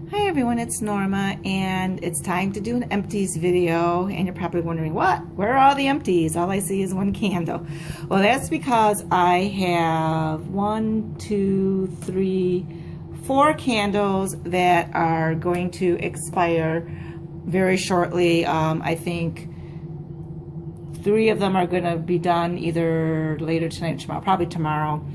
Hi everyone, it's Norma and it's time to do an empties video, and you're probably wondering, what? Where are all the empties? All I see is one candle. Well, that's because I have 4 candles that are going to expire very shortly. I think 3 of them are going to be done either later tonight or tomorrow, probably tomorrow.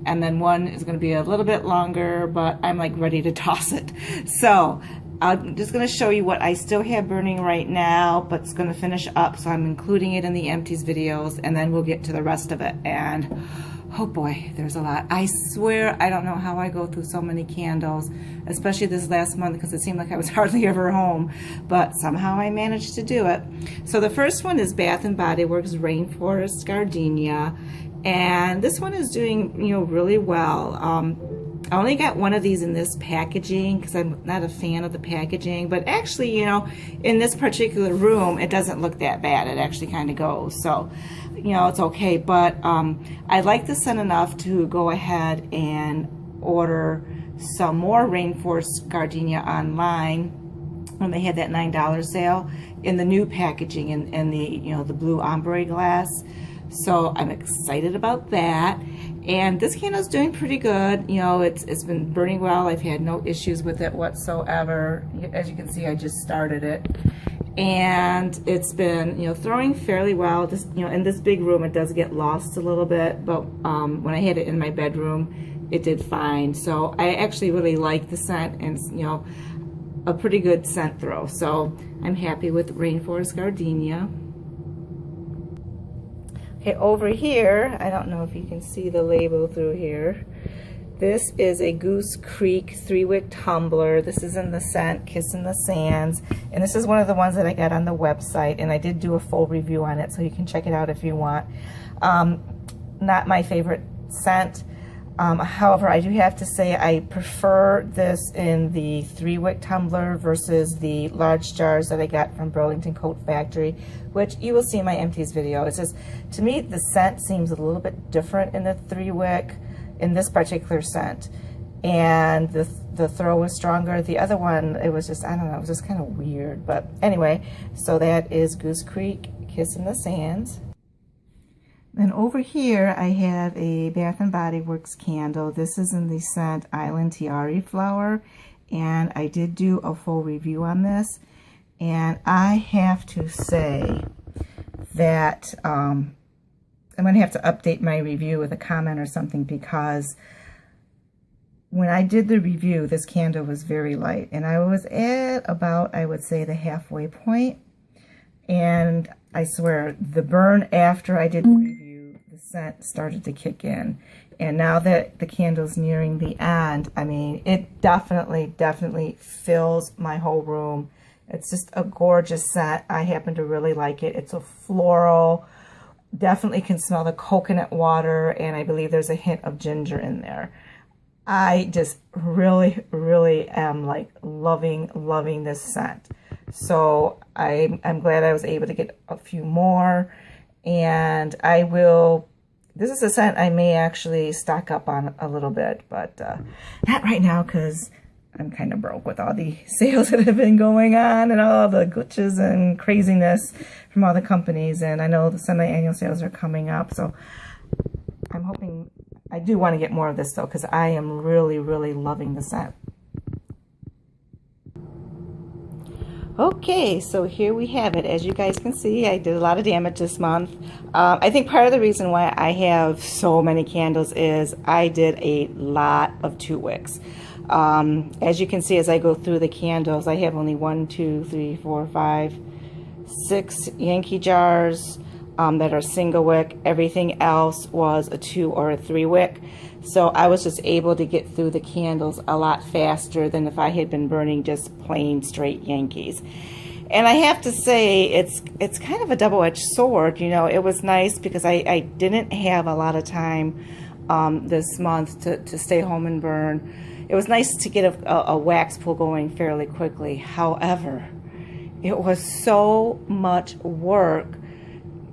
And then 1 is going to be a little bit longer, but I'm like ready to toss it. So I'm just going to show you what I still have burning right now, but it's going to finish up. So I'm including it in the empties videos, and then we'll get to the rest of it. And oh boy, there's a lot. I swear I don't know how I go through so many candles, especially this last month, because it seemed like I was hardly ever home, but somehow I managed to do it. So the first one is Bath & Body Works Rainforest Gardenia. And this one is doing, really well. I only got 1 of these in this packaging because I'm not a fan of the packaging. But actually, in this particular room, it doesn't look that bad. It actually kind of goes. So, it's okay. But I like the scent enough to go ahead and order some more Rainforest Gardenia online when they had that $9 sale in the new packaging in the, the blue ombre glass. So I'm excited about that. And this candle's doing pretty good. It's been burning well. I've had no issues with it whatsoever. As you can see, I just started it. And it's been, throwing fairly well. This, in this big room, it does get lost a little bit, but when I had it in my bedroom, it did fine. So I actually really like the scent, and a pretty good scent throw. So I'm happy with Rainforest Gardenia. Okay, over here, I don't know if you can see the label through here. This is a Goose Creek 3-wick tumbler. This is in the scent Kiss in the Sands. And this is one of the ones that I got on the website. And I did do a full review on it, so you can check it out if you want. Not my favorite scent. However, I do have to say I prefer this in the 3-wick tumbler versus the large jars that I got from Burlington Coat Factory, which you will see in my empties video. It's just, to me, the scent seems a little bit different in the 3-wick, in this particular scent. And the throw was stronger. The other one, it was just, I don't know, it was just kind of weird. But anyway, so that is Goose Creek Kiss in the Sands. Then over here, I have a Bath & Body Works candle. This is in the scent Island Tiare Flower, and I did do a full review on this. And I have to say that I'm going to have to update my review with a comment or something, because when I did the review, this candle was very light. And I was at about, I would say, the halfway point. And I swear, the burn after I did the review, the scent started to kick in. And now that the candle's nearing the end, I mean, it definitely fills my whole room. It's just a gorgeous scent. I happen to really like it. It's a floral, definitely can smell the coconut water, and I believe there's a hint of ginger in there. I just really am like loving this scent. So I'm glad I was able to get a few more, and I will, this is a scent I may actually stock up on a little bit, but not right now because I'm kind of broke with all the sales that have been going on and all the glitches and craziness from all the companies. And I know the semi-annual sales are coming up, so I'm hoping, I do want to get more of this though, because I am really loving the scent. Okay, so here we have it. As you guys can see, I did a lot of damage this month. I think part of the reason why I have so many candles is I did a lot of 2 wicks. As you can see, as I go through the candles, I have only 6 Yankee jars that are single wick. Everything else was a 2 or a 3 wick. So I was just able to get through the candles a lot faster than if I had been burning just plain straight Yankees. And I have to say, it's kind of a double-edged sword. It was nice because I didn't have a lot of time this month to stay home and burn. It was nice to get a wax pool going fairly quickly. However, it was so much work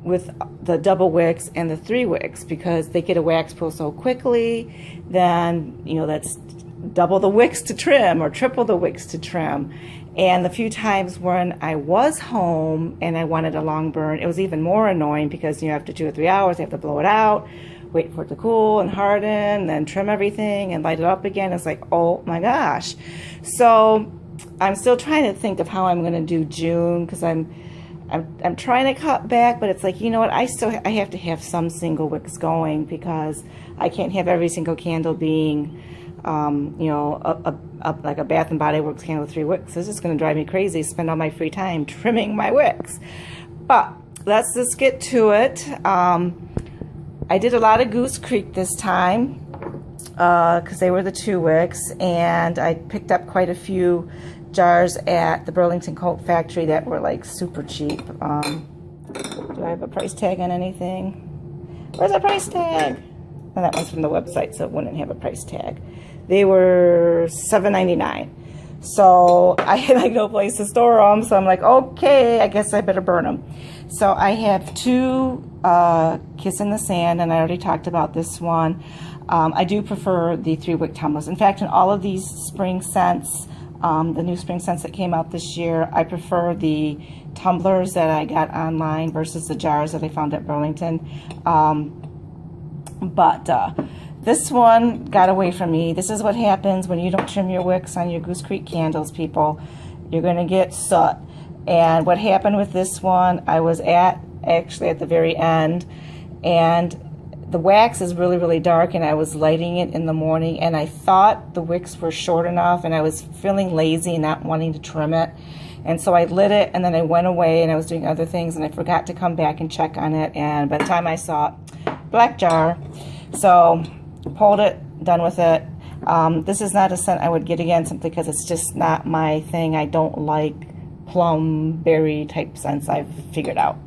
with the double wicks and the 3 wicks, because they get a wax pool so quickly, then that's double the wicks to trim or triple the wicks to trim. And the few times when I was home and I wanted a long burn, it was even more annoying because, you know, after 2 or 3 hours, you have to blow it out, wait for it to cool and harden, then trim everything and light it up again. It's like, oh my gosh. So I'm still trying to think of how I'm going to do June, because I'm trying to cut back, but it's like, you know what, I have to have some single wicks going, because I can't have every single candle being, you know, like a Bath and Body Works candle with 3 wicks. This is going to drive me crazy, spend all my free time trimming my wicks. But let's just get to it. I did a lot of Goose Creek this time, because they were the 2 wicks, and I picked up quite a few jars at the Burlington Coat Factory that were like super cheap. Do I have a price tag on anything? Where's the price tag? And that one's from the website, so it wouldn't have a price tag. They were $7.99. So I had like no place to store them, so I'm like, okay, I guess I better burn them. So I have 2 Kiss in the Sand, and I already talked about this one. I do prefer the 3-wick tumblers. In fact, in all of these spring scents, the new spring scents that came out this year, I prefer the tumblers that I got online versus the jars that I found at Burlington. This one got away from me. This is what happens when you don't trim your wicks on your Goose Creek candles, people. You're going to get soot. And what happened with this one, I was actually at the very end, and the wax is really, really dark, and I was lighting it in the morning, and I thought the wicks were short enough, and I was feeling lazy and not wanting to trim it. And so I lit it, and then I went away, and I was doing other things, and I forgot to come back and check on it. And by the time I saw it, black jar. So pulled it, done with it. This is not a scent I would get again, simply because it's just not my thing. I don't like plumberry type scents, I've figured out.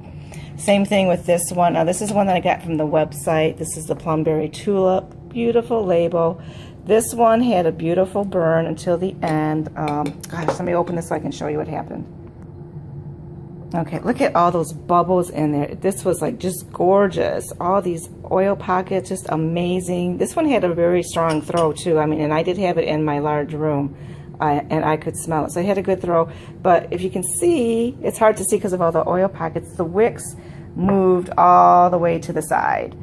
Same thing with this one. Now this is one that I got from the website. This is the Plumberry Tulip. Beautiful label. This one had a beautiful burn until the end. Gosh, let me open this so I can show you what happened. Okay, look at all those bubbles in there. This was like just gorgeous. All these oil pockets, just amazing. This one had a very strong throw too. I mean, and I did have it in my large room. And I could smell it, so I had a good throw. But if you can see, it's hard to see because of all the oil pockets. The wicks moved all the way to the side.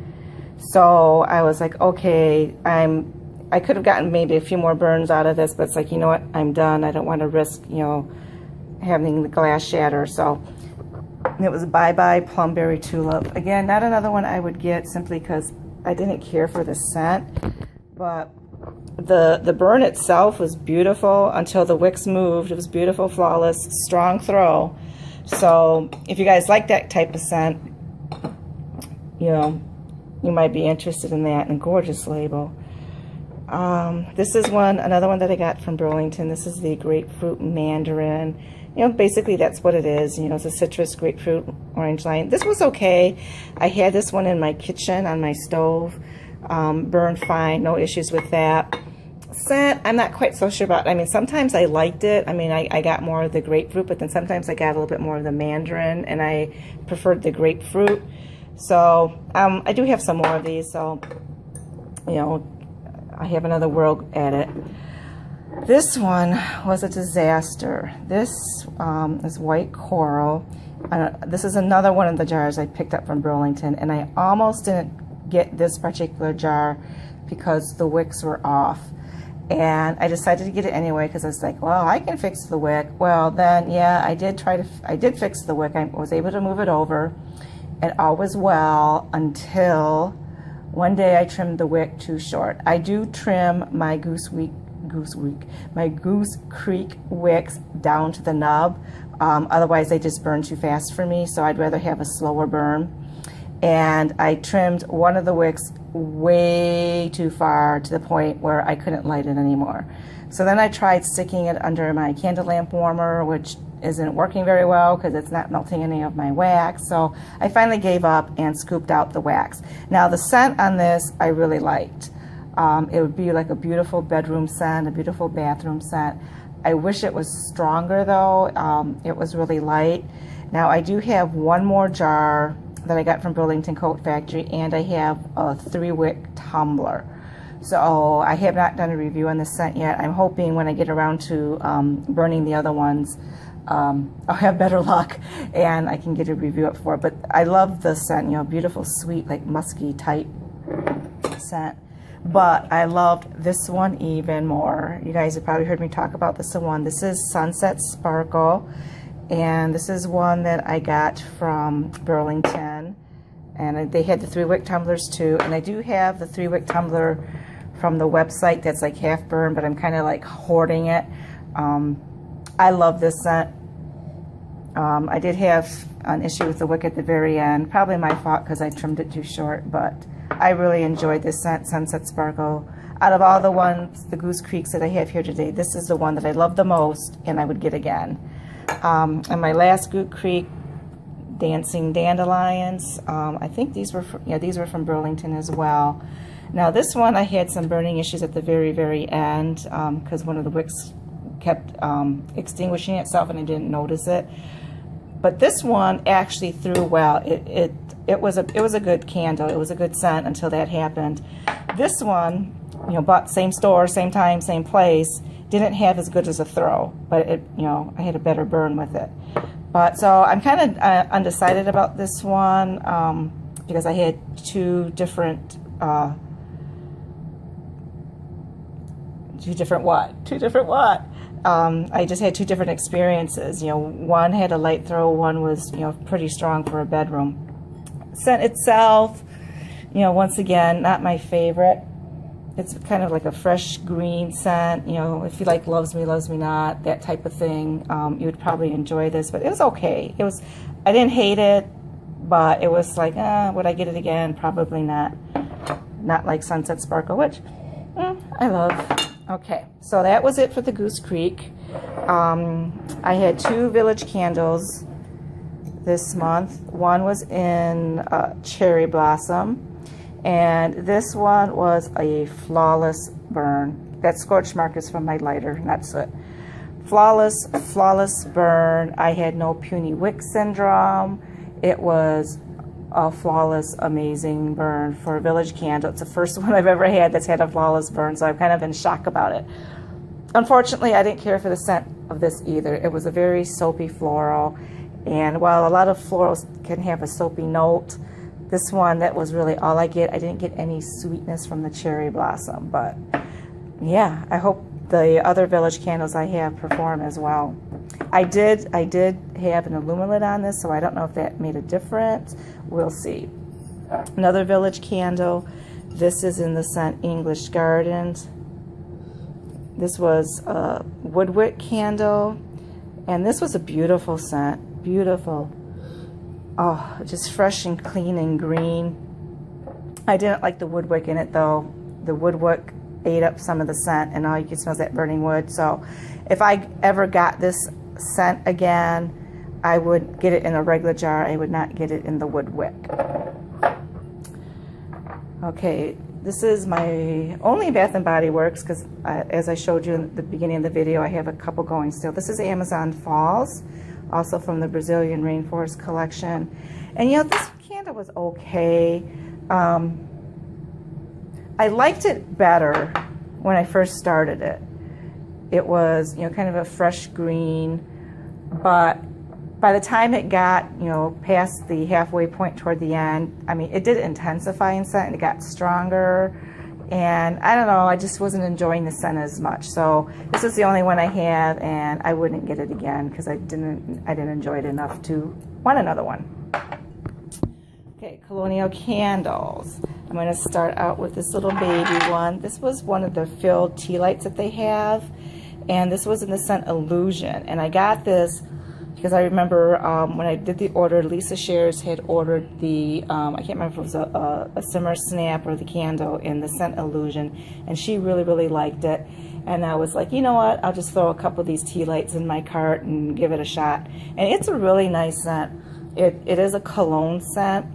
So I was like, okay, I could have gotten maybe a few more burns out of this, but it's like, you know what, I'm done. I don't want to risk, you know, having the glass shatter. So it was bye-bye Plumberry Tulip. Again, not another one I would get simply because I didn't care for the scent, but the burn itself was beautiful until the wicks moved. It was beautiful, flawless, strong throw. So if you guys like that type of scent, you know, you might be interested in that. And gorgeous label. This is another one that I got from Burlington. This is the grapefruit mandarin. You know, basically that's what it is. You know, it's a citrus, grapefruit, orange lime. This was okay. I had this one in my kitchen on my stove. Burned fine, no issues with that. Scent, I'm not quite so sure about. I mean, sometimes I liked it. I mean, I got more of the grapefruit, but then sometimes I got a little bit more of the mandarin, and I preferred the grapefruit. So I do have some more of these, so, you know, I have another whirl at it. This one was a disaster. This is white coral. This is another one of the jars I picked up from Burlington, and I almost didn't get this particular jar because the wicks were off. And I decided to get it anyway because I was like, well, I can fix the wick. Well, then, yeah, I did fix the wick. I was able to move it over, and all was well until one day I trimmed the wick too short. I do trim my Goose Creek wicks down to the nub. Otherwise, they just burn too fast for me, so I'd rather have a slower burn. And I trimmed one of the wicks way too far to the point where I couldn't light it anymore. So then I tried sticking it under my candle lamp warmer, which isn't working very well because it's not melting any of my wax. So I finally gave up and scooped out the wax. Now the scent on this I really liked. It would be like a beautiful bedroom scent, a beautiful bathroom scent. I wish it was stronger though. It was really light. Now I do have one more jar that I got from Burlington Coat Factory, and I have a 3-wick tumbler. So I have not done a review on this scent yet. I'm hoping when I get around to burning the other ones, I'll have better luck and I can get a review up for it. But I love the scent, you know, beautiful, sweet, like musky type scent. But I loved this one even more. You guys have probably heard me talk about this one. This is Sunset Sparkle, and this is one that I got from Burlington, and they had the 3-wick tumblers too. And I do have the 3-wick tumbler from the website that's like half burned, but I'm kind of like hoarding it. I love this scent. I did have an issue with the wick at the very end, probably my fault because I trimmed it too short, but I really enjoyed this scent, Sunset Sparkle. Out of all the ones, the Goose Creeks that I have here today, this is the one that I love the most and I would get again. And my last Goose Creek, Dancing Dandelions, I think these were from, yeah, these were from Burlington as well. Now this one I had some burning issues at the very, very end because one of the wicks kept extinguishing itself and I didn't notice it. But this one actually threw well. It was a good candle. It was a good scent until that happened. This one, you know, bought same store, same time, same place, didn't have as good as a throw, but it, you know, I had a better burn with it. But so I'm kind of undecided about this one because I had two different what? I just had two different experiences. You know, one had a light throw, one was, you know, pretty strong for a bedroom. Scent itself, you know, once again, not my favorite. It's kind of like a fresh green scent. You know, if you like Loves Me, Loves Me Not, that type of thing, you would probably enjoy this. But it was okay. It was, I didn't hate it, but it was like, would I get it again? Probably not. Not like Sunset Sparkle, which I love. Okay, so that was it for the Goose Creek. I had 2 Village Candles this month. One was in Cherry Blossom, and this one was a Flawless Burn. That scorch mark is from my lighter, not soot. Flawless Burn. I had no puny wick syndrome. It was a flawless, amazing burn for a Village Candle. It's the first one I've ever had that's had a flawless burn, so I'm kind of in shock about it. Unfortunately, I didn't care for the scent of this either. It was a very soapy floral, and while a lot of florals can have a soapy note, this one, that was really all I get. I didn't get any sweetness from the Cherry Blossom, but yeah, I hope the other Village Candles I have perform as well. I did have an Illumin on this, so I don't know if that made a difference. We'll see. Another Village Candle. This is in the scent English Gardens. This was a Woodwick candle, and this was a beautiful scent. Beautiful. Oh, just fresh and clean and green. I didn't like the woodwick in it though. The woodwick ate up some of the scent, and all you can smell is that burning wood. So if I ever got this scent again, I would get it in a regular jar. I would not get it in the woodwick. Okay, this is my only Bath & Body Works because as I showed you in the beginning of the video, I have a couple going still. This is Amazon Falls, also from the Brazilian Rainforest collection. And you know, this candle was okay. I liked it better when I first started it. It was, you know, kind of a fresh green, but by the time it got, you know, past the halfway point toward the end, I mean, it did intensify in scent and it got stronger. And I don't know, I just wasn't enjoying the scent as much. So this is the only one I have, and I wouldn't get it again because I didn't enjoy it enough to want another one. Okay, Colonial Candles. I'm going to start out with this little baby one. This was one of the filled tea lights that they have, and this was in the scent Illusen. And I got this because I remember when I did the order, Lisa Shares had ordered the, I can't remember if it was a Simmer Snap or the candle in the scent Illusen, and she really, really liked it. And I was like, you know what, I'll just throw a couple of these tea lights in my cart and give it a shot. And it's a really nice scent. It is a cologne scent,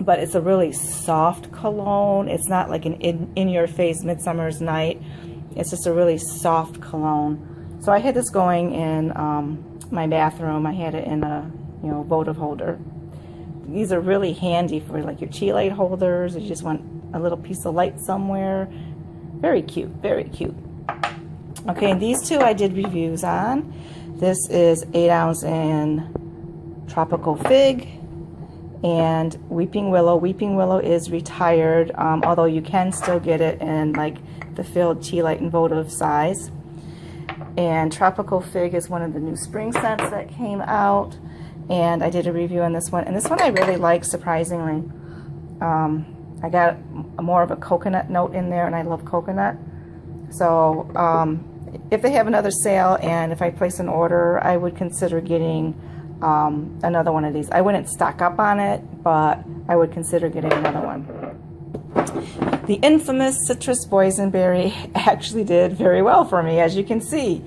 but it's a really soft cologne. It's not like an in-your-face Midsummer's Night. It's just a really soft cologne. So I had this going in my bathroom. I had it in a, you know, votive holder. These are really handy for like your tea light holders. If you just want a little piece of light somewhere. Very cute, very cute. Okay, and these two I did reviews on. This is 8 ounce in Tropical Fig and Weeping Willow. Weeping Willow is retired, although you can still get it in like the filled tea light and votive size. And Tropical Fig is one of the new spring scents that came out, and I did a review on this one. And this one I really like, surprisingly. I got more of a coconut note in there, and I love coconut. So if they have another sale and if I place an order, I would consider getting another one of these. I wouldn't stock up on it, but I would consider getting another one. The infamous citrus boysenberry actually did very well for me, as you can see.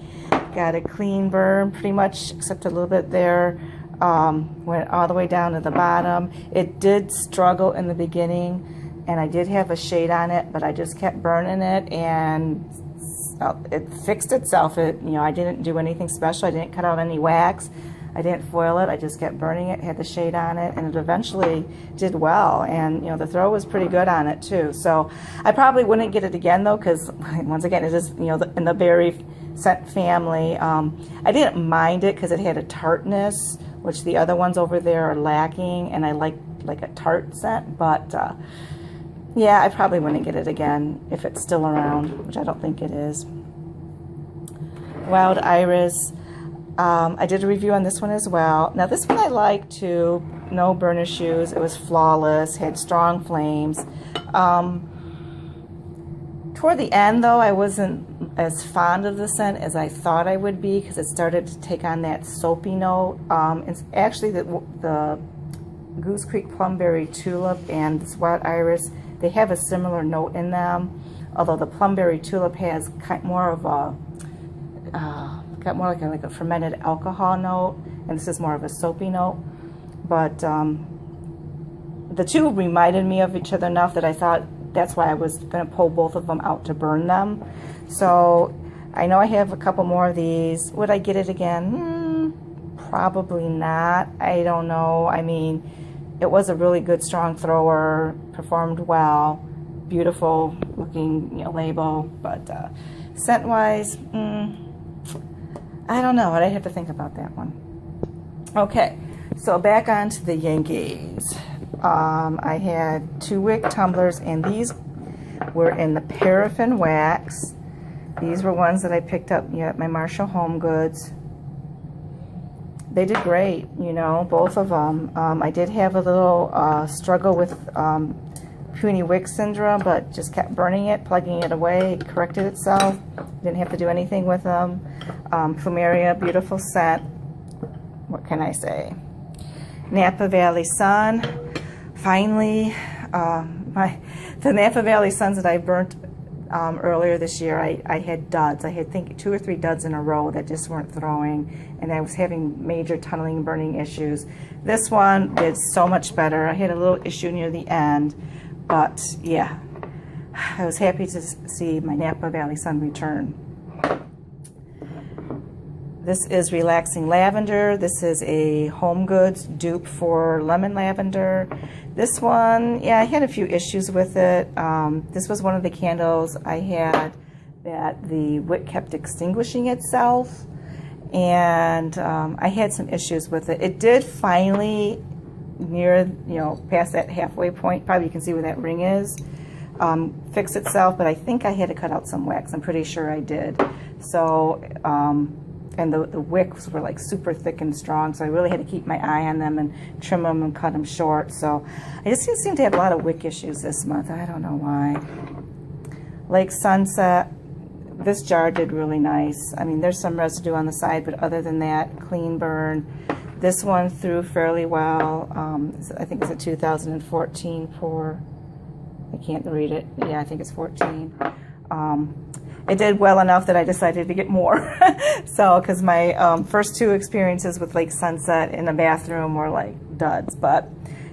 Got a clean burn pretty much, except a little bit there. Went all the way down to the bottom. It did struggle in the beginning, and I did have a shade on it, but I just kept burning it, and it fixed itself. I didn't do anything special. I didn't cut out any wax. I didn't foil it. I just kept burning it, had the shade on it, and it eventually did well. And, the throw was pretty good on it, too. So I probably wouldn't get it again, though, because, once again, it is, in the berry scent family. I didn't mind it because it had a tartness, which the other ones over there are lacking, and I like a tart scent. But, yeah, I probably wouldn't get it again if it's still around, which I don't think it is. Wild Iris. I did a review on this one as well. Now this one I like too. No burn issues. It was flawless. Had strong flames. Toward the end though, I wasn't as fond of the scent as I thought I would be, because it started to take on that soapy note. It's actually the Goose Creek Plumberry Tulip and this Wild Iris, they have a similar note in them. Although the Plumberry Tulip has more of a got more like a fermented alcohol note, and this is more of a soapy note. But the two reminded me of each other enough that I thought that's why I was going to pull both of them out to burn them. So I know I have a couple more of these. Would I get it again? Probably not. I don't know. I mean, it was a really good strong thrower, performed well, beautiful looking label, but scent wise, I don't know. I'd have to think about that one. Okay, so back on to the Yankees. I had 2 wick tumblers, and these were in the paraffin wax. These were ones that I picked up at my Marshall Home Goods. They did great, both of them. I did have a little struggle with puny wick syndrome, but just kept burning it, plugging it away. It corrected itself. Didn't have to do anything with them. Plumeria, beautiful scent. What can I say? Napa Valley Sun. Finally, the Napa Valley Suns that I burnt earlier this year, I had duds. I had, I think, 2 or 3 duds in a row that just weren't throwing, and I was having major tunneling, burning issues. This one did so much better. I had a little issue near the end, but yeah, I was happy to see my Napa Valley Sun return. This is Relaxing Lavender. This is a Home Goods dupe for Lemon Lavender. This one, yeah, I had a few issues with it. This was one of the candles I had that the wick kept extinguishing itself, and I had some issues with it. It did finally, near, past that halfway point, probably you can see where that ring is, fix itself, but I think I had to cut out some wax. I'm pretty sure I did. So, and the wicks were like super thick and strong, so I really had to keep my eye on them and trim them and cut them short. So I just seem to have a lot of wick issues this month. I don't know why. Lake Sunset, this jar did really nice. I mean, there's some residue on the side, but other than that, clean burn. This one threw fairly well. I think it's a 2014 for, I can't read it. Yeah, I think it's 14. It did well enough that I decided to get more. So, because my first 2 experiences with Lake Sunset in the bathroom were like duds. But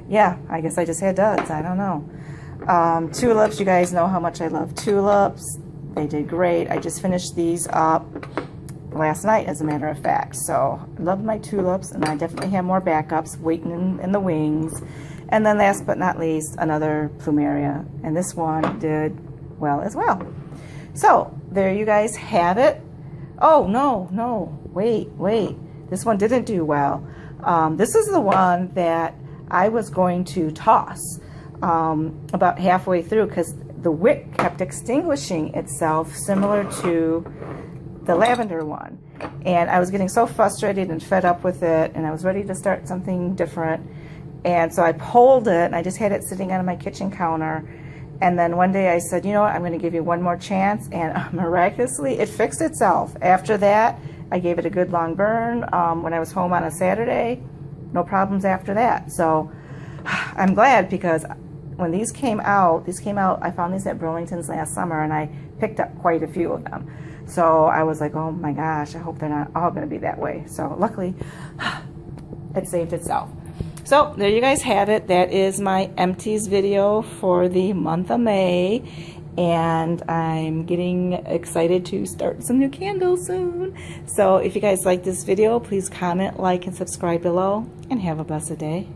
yeah, I guess I just had duds. I don't know. Tulips, you guys know how much I love tulips. They did great. I just finished these up last night, as a matter of fact. So I love my tulips, and I definitely have more backups waiting in the wings. And then last but not least, another Plumeria. And this one did well as well. So there you guys have it. Oh, no, wait. This one didn't do well. This is the one that I was going to toss about halfway through because the wick kept extinguishing itself, similar to the lavender one. And I was getting so frustrated and fed up with it, and I was ready to start something different. And so I pulled it, and I just had it sitting on my kitchen counter. And then one day I said, you know what, I'm going to give you one more chance. And miraculously, it fixed itself. After that, I gave it a good long burn when I was home on a Saturday. No problems after that. So I'm glad, because when these came out, I found these at Burlington's last summer, and I picked up quite a few of them. So I was like, oh my gosh, I hope they're not all going to be that way. So luckily, it saved itself. So there you guys have it. That is my empties video for the month of May. And I'm getting excited to start some new candles soon. So if you guys like this video, please comment, like, and subscribe below. And have a blessed day.